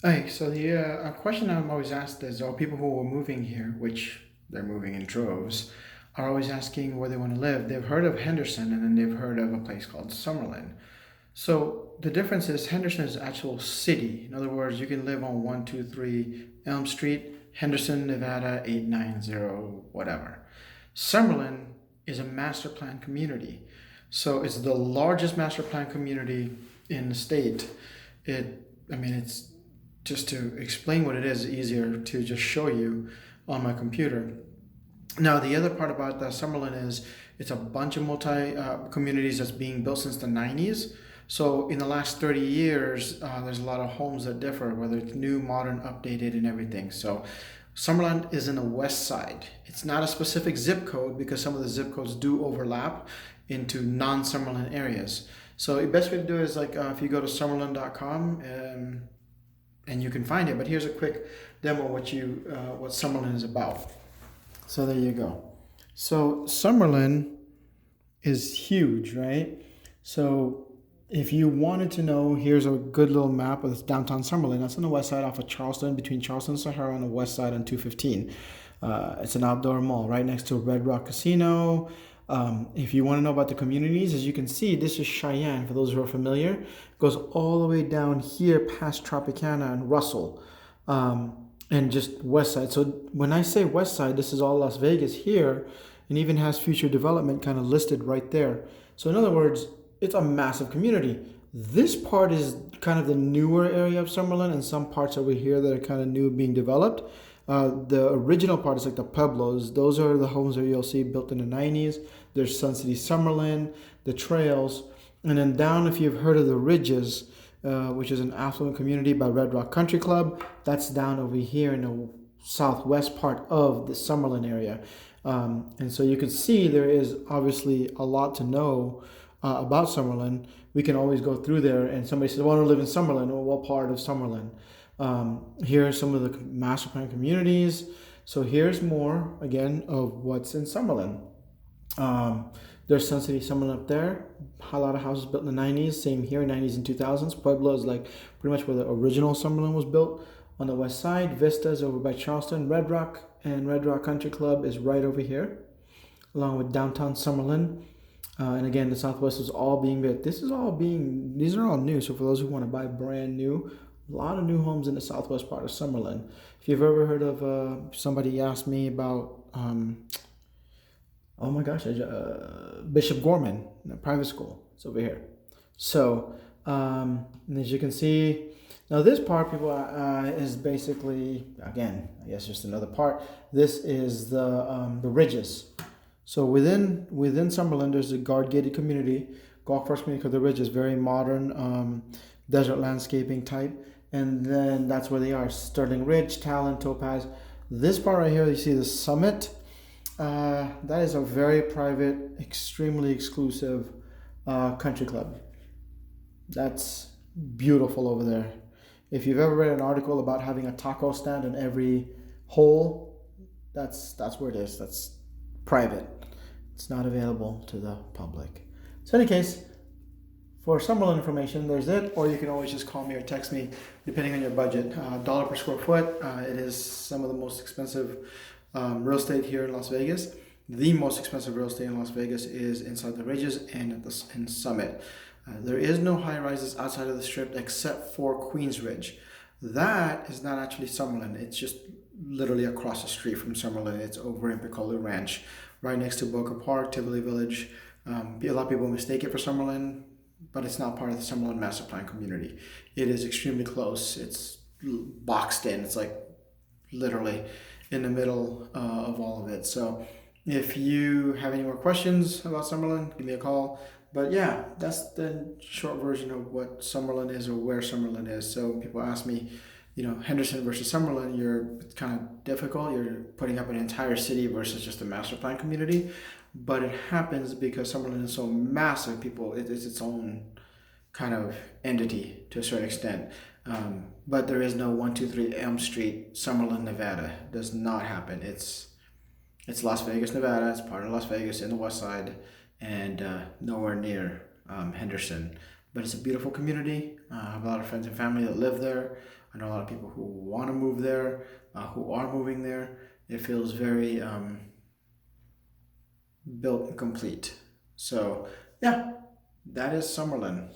Hey, so the a question I'm always asked is, are people who are moving here, which they're moving in droves, are always asking where they want to live. They've heard of Henderson, and then they've heard of a place called Summerlin. So the difference is Henderson is an actual city. In other words, you can live on 123 Elm Street, Henderson, Nevada 890 whatever. Summerlin is a master plan community. So it's the largest master plan community in the state. It's just to explain what it is easier to just show you on my computer. Now, the other part about the Summerlin is it's a bunch of multi communities that's being built since the 90s. So, in the last 30 years, there's a lot of homes that differ, whether it's new, modern, updated, and everything. So, Summerlin is in the west side. It's not a specific zip code because some of the zip codes do overlap into non Summerlin areas. So, the best way to do it is like if you go to summerlin.com and you can find it. But here's a quick demo what Summerlin is about. So there you go. So Summerlin is huge, right? So if you wanted to know, here's a good little map of downtown Summerlin. That's on the west side off of Charleston, between Charleston and Sahara on the west side on 215. It's an outdoor mall right next to Red Rock Casino. If you want to know about the communities, as you can see, this is Cheyenne. For those who are familiar, it goes all the way down here past Tropicana and Russell, and just west side. So when I say west side, this is all Las Vegas here, and even has future development kind of listed right there. So in other words, it's a massive community. This part is kind of the newer area of Summerlin, and some parts over here that are kind of new being developed. The original part is like the Pueblos. Those are the homes that you'll see built in the 90s. There's Sun City Summerlin, the trails, and then down, if you've heard of the Ridges, which is an affluent community by Red Rock Country Club, that's down over here in the southwest part of the Summerlin area. And so you can see there is obviously a lot to know about Summerlin. We can always go through there, and somebody says, I want to live in Summerlin. Well, what part of Summerlin? Here are some of the master plan communities. So here's more, again, of what's in Summerlin. There's Sun City Summerlin up there. A lot of houses built in the 90s. Same here, 90s and 2000s. Pueblo is like pretty much where the original Summerlin was built. On the west side, Vistas over by Charleston. Red Rock and Red Rock Country Club is right over here, along with downtown Summerlin. And again, the Southwest is all being built. These are all new. So for those who want to buy brand new, a lot of new homes in the southwest part of Summerlin. If you've ever heard of, somebody asked me about, oh my gosh, Bishop Gorman, private school. It's over here. So, as you can see, now this part, people, is basically, again, I guess just another part. This is the ridges. So within Summerlin, there's a guard gated community, golf course community called the Ridges, very modern desert landscaping type. And then that's where they are: Sterling Ridge, Talon, Topaz. This part right here, you see the summit. That is a very private, extremely exclusive country club. That's beautiful over there. If you've ever read an article about having a taco stand in every hole, that's where it is. That's private. It's not available to the public. So, in any case, for Summerlin information, there's it, or you can always just call me or text me, depending on your budget. Dollar per square foot. It is some of the most expensive real estate here in Las Vegas. The most expensive real estate in Las Vegas is inside the Ridges and in Summit. There is no high rises outside of the strip except for Queens Ridge. That is not actually Summerlin. It's just literally across the street from Summerlin. It's over in Picola Ranch, right next to Boca Park, Tivoli Village. A lot of people mistake it for Summerlin, but it's not part of the Summerlin Master Plan community. It is extremely close. It's boxed in. It's like literally in the middle of all of it. So if you have any more questions about Summerlin, give me a call. But yeah, that's the short version of what Summerlin is or where Summerlin is. So people ask me, Henderson versus Summerlin, it's kind of difficult. You're putting up an entire city versus just a master plan community. But it happens because Summerlin is so massive. It's its own kind of entity to a certain extent. But there is no 123 Elm Street, Summerlin, Nevada. It does not happen. It's Las Vegas, Nevada. It's part of Las Vegas in the west side, and nowhere near Henderson. But it's a beautiful community. I have a lot of friends and family that live there. I know a lot of people who want to move there, who are moving there. It feels very built and complete. So, yeah, that is Summerlin.